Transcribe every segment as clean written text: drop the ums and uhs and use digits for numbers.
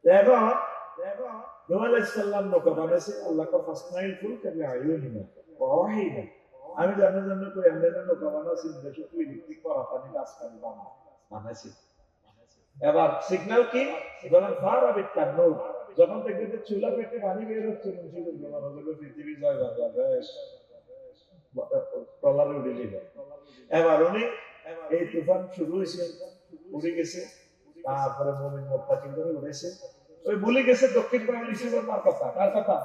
দেখো নূহ আলাইহিস সালাম নৌকা বানাইছে, আল্লাহ কা ফাসনাইল ফুলকা বিআয়ুনিনা ওয়া ওয়াহিনা। আমি জান্ন করে এমনি নৌকা বানাইছি, দেশে তুই ইলেকট্রিক করা পানি গাছ পানি বানাইছি। এবার সিগন্যাল কি? যখন ফারাবিত তান্নুর, যখন দেখবে যে চুলা পেটে পানি বের হচ্ছে, পৃথিবী জয় বাংলাদেশ ট্রলারে উঠে যাবে। এবার উনি এই তুফান শুরু হয়েছে, উড়ে গেছে, তারপরে মুমিন মুত্তাকিন করে উড়েছে। ওই ভুলে গেছে দক্ষিণ পাড়া রিসিভার মার কথা, কার কথা?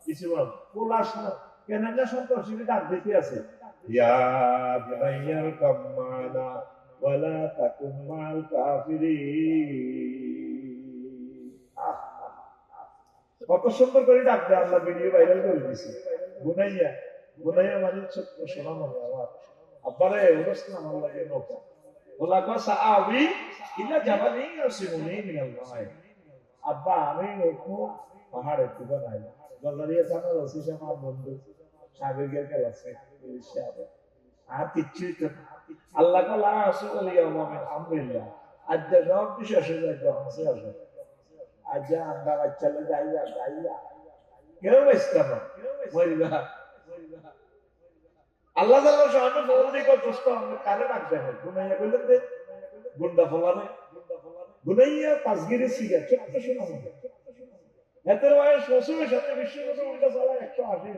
রিসিভার পোলাশ না কেন না সন্ত্রাসী ডাক দিতে আছে, ইয়া বুনাইয়ার কাম্মানা ওয়ালা তাকুম মাল কাফিরিন। কত সুন্দর করে ডাক দেয় আল্লাহ, ভিডিও ভাইরাল করে দিয়েছে। বুনাইয়া, বুনাইয়া মানে ছোট্ট সোনা মনে আমার আব্বারে ওরস না আমার লাগে নৌকা ওলা কথা আবি ইলা জাবালি ইয়াসিমুনি মিনাল মাই। আব্বা আমি একটু পাহাড়ে তুবা নাই গজারিয়া থানার ওসি আমার বন্ধু সাগরিয়া খেলাছে ইনশাআল্লাহ আর কিচ্ছুই তো আল্লাহ লা আসুল ইয়াউমিন আমরিল্লাহ। আজ সব কিছু শেষ হয়ে যাচ্ছে, আছে আজ আমরা চলে যাইয়া কেউ বেচতে না মরিবা। আল্লাহ তাআলা শাহাদাত ফজলি কো দোস্ত আমরা কারে ডাক দেন গুনাইয়া কইলেন দে গুন্ডা ফলানে গুনাইয়া তাসগিরে সিগা ছোট ছোট এত বয়স রসুলের সাথে বিশ্বনবী উল্টা চালায় 180